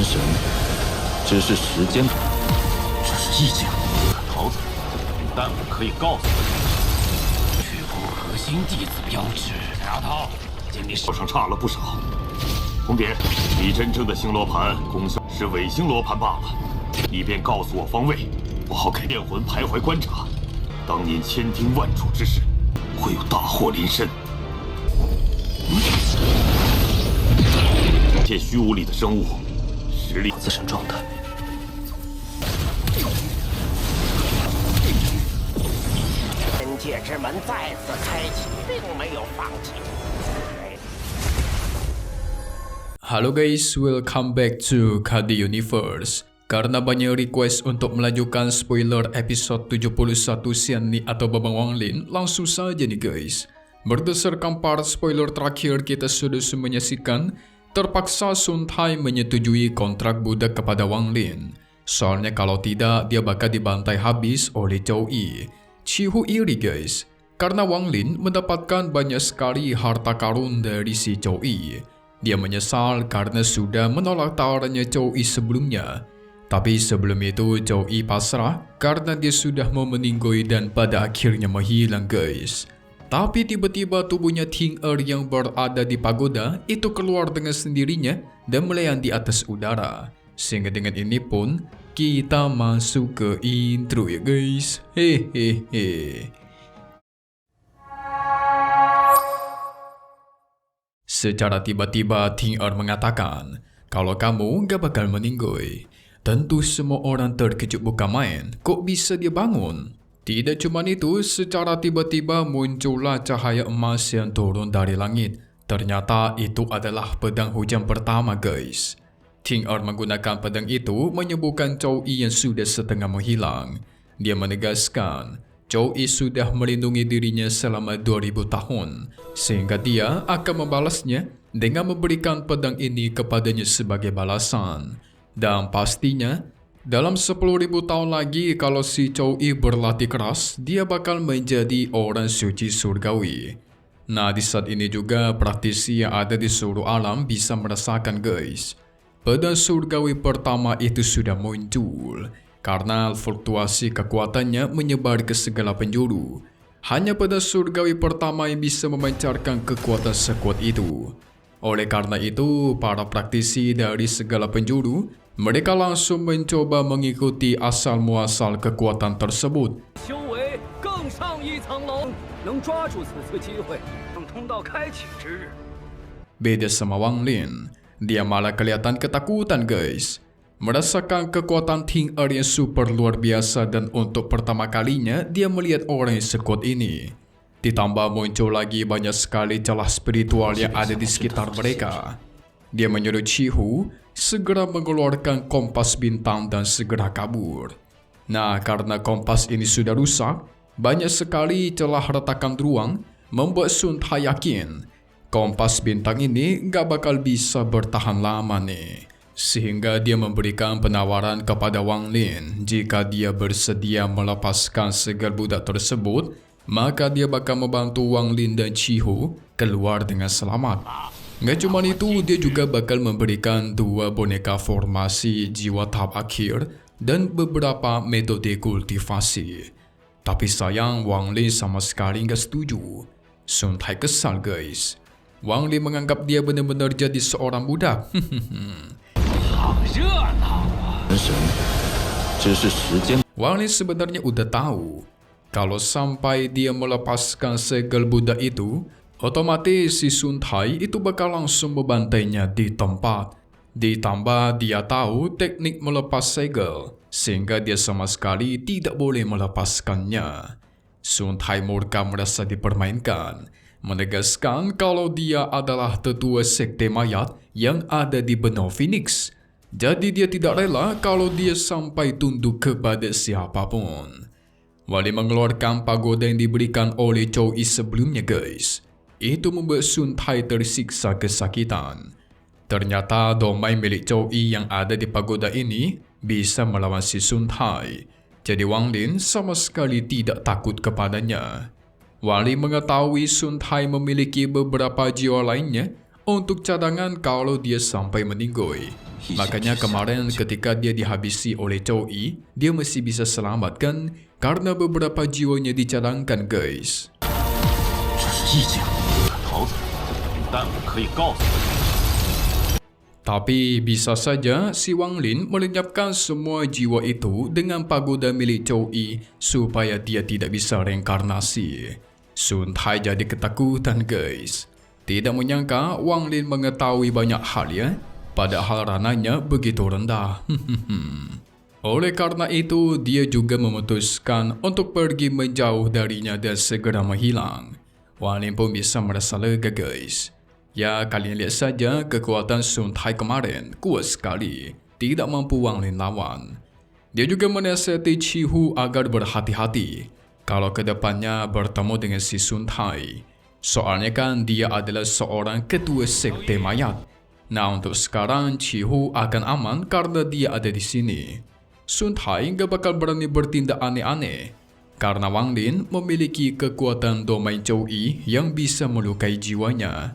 神，只是时间。这是意境。桃子，但我可以告诉你，巨骨核心弟子标志。丫头，今天手上差了不少。红蝶，你真正的星罗盘功效是伪星罗盘罢了。你便告诉我方位，我好给炼魂徘徊观察。当年千叮万嘱之时，会有大祸临身。借虚无里的生物，实力自身状态。天界之门再次开启，并没有放弃。Halo guys, welcome back to KD Universe. Karena banyak request untuk melanjutkan spoiler episode 71 Xianli atau Babang Wanglin, langsung saja nih guys. Berdasarkan part spoiler terakhir kita sudah menyaksikan, terpaksa Sun Tai menyetujui kontrak budak kepada Wanglin. Soalnya kalau tidak, dia bakal dibantai habis oleh Zhou Yi. Qihu iri guys, karena Wanglin mendapatkan banyak sekali harta karun dari si Zhou Yi. Dia menyesal karena sudah menolak tawarannya Zhou Yi sebelumnya. Tapi sebelum itu Zhou Yi pasrah karena dia sudah mau meninggoy dan pada akhirnya menghilang guys. Tapi tiba-tiba tubuhnya Ting Er yang berada di pagoda itu keluar dengan sendirinya dan melayang di atas udara. Sehingga dengan ini pun kita masuk ke intro ya guys. Hehehe. Secara tiba-tiba Ting Er mengatakan kalau kamu gak bakal meninggoy. Tentu semua orang terkejut bukan main, kok bisa dia bangun? Tidak cuma itu, secara tiba-tiba muncullah cahaya emas yang turun dari langit. Ternyata itu adalah pedang hujan pertama guys. Ting Er menggunakan pedang itu menyembuhkan Zhou Yi yang sudah setengah menghilang. Dia menegaskan, Zhou Yi sudah melindungi dirinya selama 2000 tahun, sehingga dia akan membalasnya dengan memberikan pedang ini kepadanya sebagai balasan. Dan pastinya, dalam 10.000 tahun lagi kalau si Zhou Yi berlatih keras, dia bakal menjadi orang suci surgawi. Nah, di saat ini juga praktisi yang ada di seluruh alam bisa merasakan guys. Pedang surgawi pertama itu sudah muncul, karena fluktuasi kekuatannya menyebar ke segala penjuru. Hanya pedang surgawi pertama yang bisa memancarkan kekuatan sekuat itu. Oleh karena itu, para praktisi dari segala penjuru, mereka langsung mencoba mengikuti asal-muasal kekuatan tersebut. Beda sama Wanglin, dia malah kelihatan ketakutan guys. Merasakan kekuatan Ting Er yang super luar biasa dan untuk pertama kalinya dia melihat orang yang sekuat ini. Ditambah muncul lagi banyak sekali celah spiritual yang ada di sekitar mereka. Dia menyuruh Qihu segera mengeluarkan kompas bintang dan segera kabur. Nah, karena kompas ini sudah rusak, banyak sekali celah retakan ruang membuat Sun Tai yakin kompas bintang ini gak bakal bisa bertahan lama nih. Sehingga dia memberikan penawaran kepada Wanglin, jika dia bersedia melepaskan segel budak tersebut, maka dia bakal membantu Wanglin dan Qihu keluar dengan selamat. Nggak cuma itu, dia juga bakal memberikan 2 boneka formasi jiwa tahap akhir dan beberapa metode kultivasi. Tapi sayang Wanglin sama sekali nggak setuju. Sun Tai kesal guys. Wanglin menganggap dia benar-benar jadi seorang budak. Wanglin sebenarnya udah tahu kalau sampai dia melepaskan segel budak itu, otomatis si Sun Tai itu bakal langsung membantainya di tempat. Ditambah dia tahu teknik melepas segel, sehingga dia sama sekali tidak boleh melepaskannya. Sun Tai murka merasa dipermainkan, menegaskan kalau dia adalah tetua sekte mayat yang ada di benua Phoenix. Jadi dia tidak rela kalau dia sampai tunduk kepada siapapun. Wali mengeluarkan pagoda yang diberikan oleh Zhou Yi sebelumnya guys. Itu membuat Sun Tai tersiksa kesakitan. Ternyata domain milik Zhou Yi yang ada di pagoda ini bisa melawan si Sun Tai. Jadi Wanglin sama sekali tidak takut kepadanya. Wali mengetahui Sun Tai memiliki beberapa jiwa lainnya, untuk cadangan kalau dia sampai meninggoy. Makanya kemarin ketika dia dihabisi oleh Zhou Yi, dia masih bisa selamatkan karena beberapa jiwanya dicadangkan guys. 这是意境，桃子，但我可以告诉你， Tapi bisa saja si Wang Lin melenyapkan semua jiwa itu dengan pagoda milik Zhou Yi supaya dia tidak bisa reinkarnasi. Sun Tai jadi ketakutan guys. Tidak menyangka Wang Lin mengetahui banyak hal ya, padahal rananya begitu rendah. Oleh karena itu, dia juga memutuskan untuk pergi menjauh darinya dan segera menghilang. Wang Lin pun bisa merasa lega guys. Ya, kalian lihat saja kekuatan Sun Tai kemarin kuat sekali, tidak mampu Wang Lin lawan. Dia juga menasihati Qi Hu agar berhati-hati kalau kedepannya bertemu dengan si Sun Tai. Soalnya kan dia adalah seorang ketua sekte mayat. Nah, untuk sekarang Qi Hu akan aman karena dia ada di sini. Sun Tai gak bakal berani bertindak aneh-aneh karena Wang Lin memiliki kekuatan domain Zhou Yi yang bisa melukai jiwanya.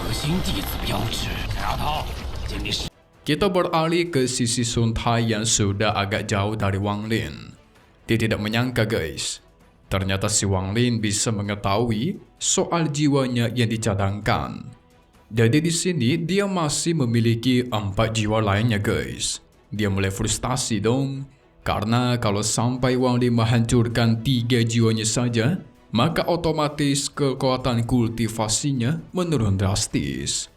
核心弟子标志，丫头，今天是 Kita beralih ke sisi Sun Tai yang sudah agak jauh dari Wang Lin. Dia tidak menyangka guys, ternyata si Wang Lin bisa mengetahui soal jiwanya yang dicadangkan. Jadi di sini dia masih memiliki 4 jiwa lainnya guys. Dia mulai frustasi dong, karena kalau sampai Wang Lin menghancurkan 3 jiwanya saja, maka otomatis kekuatan kultivasinya menurun drastis.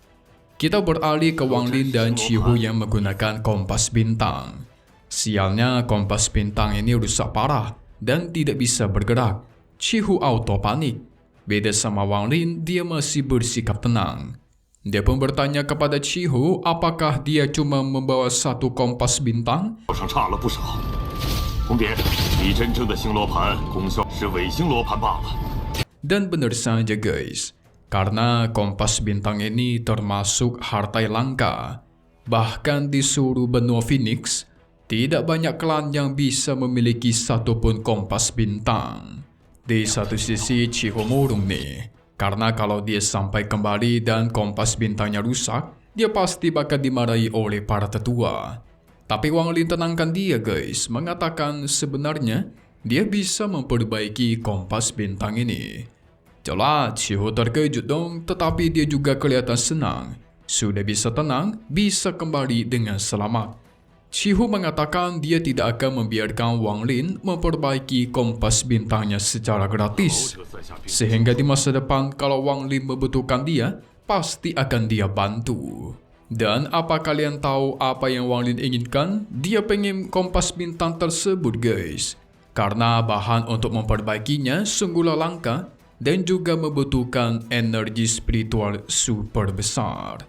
Kita beralih ke Wang Lin dan Qi Hu yang menggunakan kompas bintang. Sialnya kompas bintang ini rusak parah dan tidak bisa bergerak. Qi Hu auto panik. Beda sama Wang Lin, dia masih bersikap tenang. Dia pun bertanya kepada Qi Hu apakah dia cuma membawa 1 kompas bintang. 上差了不少。红蝶，你真正的星罗盘功效是伪星罗盘罢了。 Dan benar saja guys, karena kompas bintang ini termasuk harta yang langka. Bahkan di seluruh benua Phoenix, tidak banyak klan yang bisa memiliki 1 pun kompas bintang. Di satu sisi Qi Hu murung nih, karena kalau dia sampai kembali dan kompas bintangnya rusak, dia pasti bakal dimarahi oleh para tetua. Tapi Wang Lin tenangkan dia guys, mengatakan sebenarnya dia bisa memperbaiki kompas bintang ini. Jelas Qi Hu terkejut dong, tetapi dia juga kelihatan senang. Sudah bisa tenang, bisa kembali dengan selamat. Qi Hu mengatakan dia tidak akan membiarkan Wang Lin memperbaiki kompas bintangnya secara gratis. Sehingga di masa depan kalau Wang Lin membutuhkan dia, pasti akan dia bantu. Dan apa kalian tahu apa yang Wang Lin inginkan? Dia pengen kompas bintang tersebut guys. Karena bahan untuk memperbaikinya sungguhlah langka dan juga membutuhkan energi spiritual super besar.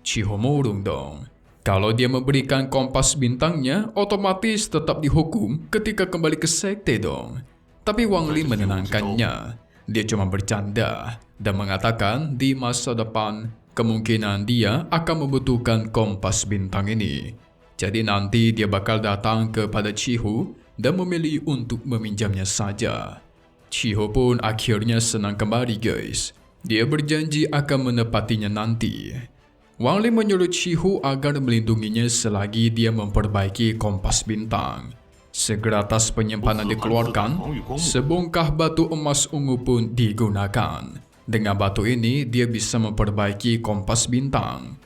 Qi Hu murung dong. Kalau dia memberikan kompas bintangnya, otomatis tetap dihukum ketika kembali ke sekte dong. Tapi Wang Lin menenangkannya. Dia cuma bercanda dan mengatakan di masa depan kemungkinan dia akan membutuhkan kompas bintang ini. Jadi nanti dia bakal datang kepada Qi Hu dan memilih untuk meminjamnya saja. Qi Hu pun akhirnya senang kembali guys. Dia berjanji akan menepatinya nanti. Wang Lin menyuruh Qi Hu agar melindunginya selagi dia memperbaiki kompas bintang. Segera tas penyimpanan dikeluarkan, sebongkah batu emas ungu pun digunakan. Dengan batu ini, dia bisa memperbaiki kompas bintang.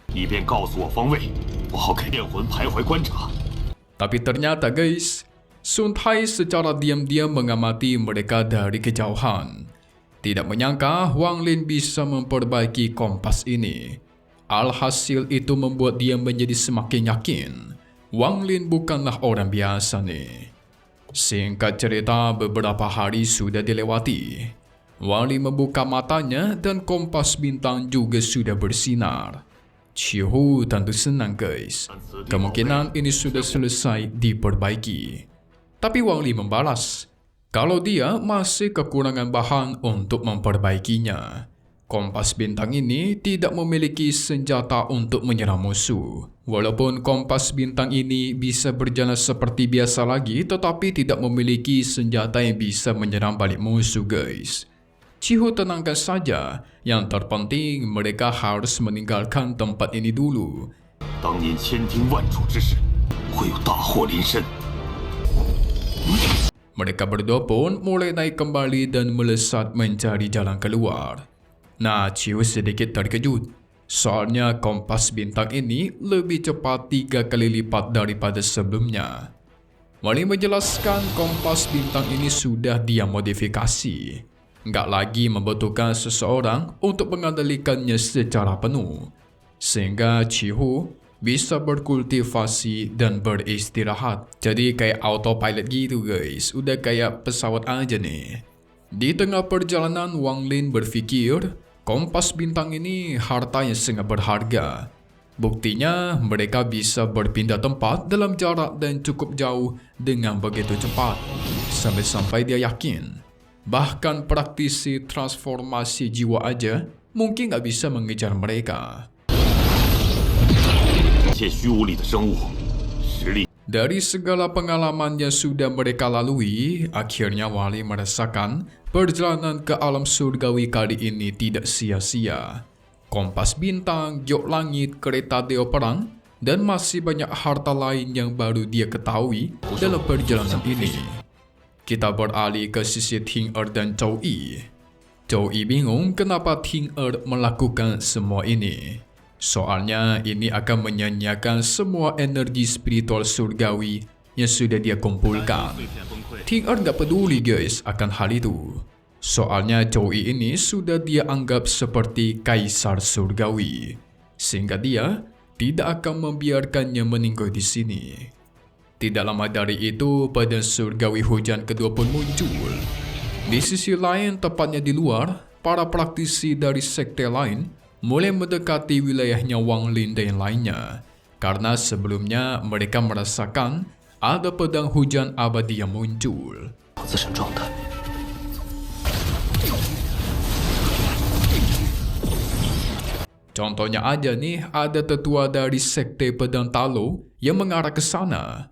Tapi ternyata guys, Sun Tai secara diam-diam mengamati mereka dari kejauhan. Tidak menyangka Wang Lin bisa memperbaiki kompas ini. Alhasil itu membuat dia menjadi semakin yakin Wang Lin bukanlah orang biasa nih. Singkat cerita, beberapa hari sudah dilewati. Wang Lin membuka matanya dan kompas bintang juga sudah bersinar. Qi Hu tentu senang guys. Kemungkinan ini sudah selesai diperbaiki. Tapi Wang Lin membalas kalau dia masih kekurangan bahan untuk memperbaikinya. Kompas bintang ini tidak memiliki senjata untuk menyerang musuh. Walaupun kompas bintang ini bisa berjalan seperti biasa lagi, tetapi tidak memiliki senjata yang bisa menyerang balik musuh guys. Chiho tenangkan saja, yang terpenting mereka harus meninggalkan tempat ini dulu. 当年千叮万嘱之时，会有大祸临身。 Mereka berdua pun mulai naik kembali dan melesat mencari jalan keluar. Nah, Chiho sedikit terkejut. Soalnya kompas bintang ini lebih cepat 3 kali lipat daripada sebelumnya. Wali menjelaskan kompas bintang ini sudah dia modifikasi. Nggak lagi membutuhkan seseorang untuk mengendalikannya secara penuh. Sehingga Chiho bisa berkultivasi dan beristirahat. Jadi kayak autopilot gitu guys. Udah kayak pesawat aja nih. Di tengah perjalanan, Wang Lin berpikir kompas bintang ini harta yang sangat berharga. Buktinya mereka bisa berpindah tempat dalam jarak dan cukup jauh dengan begitu cepat. Sampai-sampai dia yakin bahkan praktisi transformasi jiwa aja mungkin nggak bisa mengejar mereka. Dari segala pengalaman yang sudah mereka lalui, akhirnya Wali merasakan perjalanan ke alam surgawi kali ini tidak sia-sia. Kompas bintang, giok langit, kereta deo perang, dan masih banyak harta lain yang baru dia ketahui dalam perjalanan ini. Kita beralih ke sisi Ting Er dan Zhou Yi. Zhou Yi bingung kenapa Ting Er melakukan semua ini. Soalnya ini akan menyanyiakan semua energi spiritual surgawi yang sudah dia kumpulkan. Ting Er gak peduli guys akan hal itu. Soalnya Zhou Yi ini sudah dia anggap seperti kaisar surgawi. Sehingga dia tidak akan membiarkannya meninggal di sini. Tidak lama dari itu, pedang surgawi hujan kedua pun muncul. Di sisi lain, tepatnya di luar, para praktisi dari sekte lain mulai mendekati wilayahnya Wang Lin dan lainnya. Karena sebelumnya mereka merasakan ada pedang hujan abadi yang muncul. Contohnya aja nih, ada tetua dari sekte pedang Talo yang mengarah ke sana.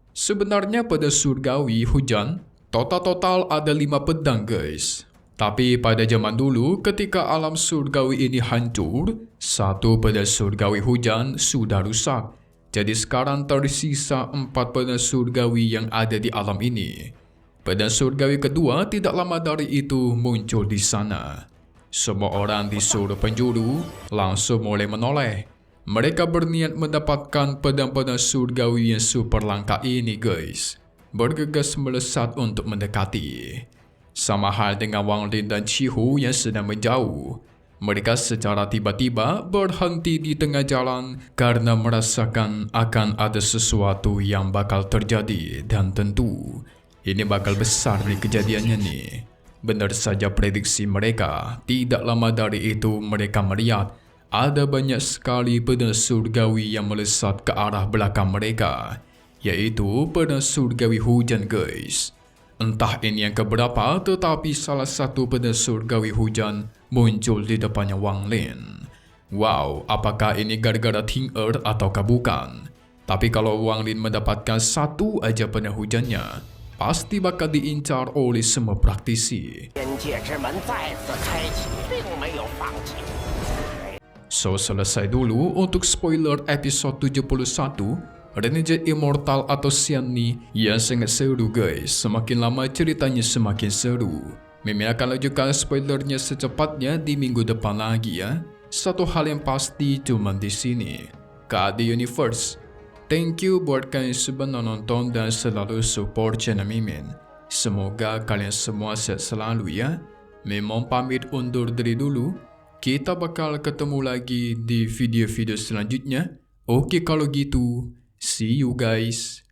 Sebenarnya pada surgawi hujan, total ada 5 pedang guys. Tapi pada zaman dulu ketika alam surgawi ini hancur, 1 pedang surgawi hujan sudah rusak. Jadi sekarang tersisa 4 pedang surgawi yang ada di alam ini. Pedang surgawi kedua tidak lama dari itu muncul di sana. Semua orang disuruh penjuru langsung mulai menoleh. Mereka berniat mendapatkan pedang-pedang surgawi yang super langka ini guys. Bergegas melesat untuk mendekati. Sama hal dengan Wang Lin dan Chiho yang sedang menjauh. Mereka secara tiba-tiba berhenti di tengah jalan karena merasakan akan ada sesuatu yang bakal terjadi. Dan tentu ini bakal besar nih kejadiannya nih. Benar saja prediksi mereka. Tidak lama dari itu mereka melihat ada banyak sekali pedang surgawi yang melesat ke arah belakang mereka, yaitu pedang surgawi hujan guys. Entah ini yang keberapa, tetapi salah satu pedang surgawi hujan muncul di depannya Wang Lin. Wow, apakah ini gara-gara Ting Er ataukah bukan? Tapi kalau Wang Lin mendapatkan 1 aja pedang hujannya, pasti bakal diincar oleh semua praktisi. So, selesai dulu untuk spoiler episode 71 Renegade Immortal atau Xianni yang sangat seru guys. Semakin lama ceritanya semakin seru. Mimin akan lanjutkan spoilernya secepatnya di minggu depan lagi ya. Satu hal yang pasti cuma di sini, KD Universe. Thank you buat kalian semua nonton dan selalu support channel Mimin. Semoga kalian semua sehat selalu ya. Mimin pamit undur diri dulu. Kita bakal ketemu lagi di video-video selanjutnya. Oke kalau gitu, see you guys.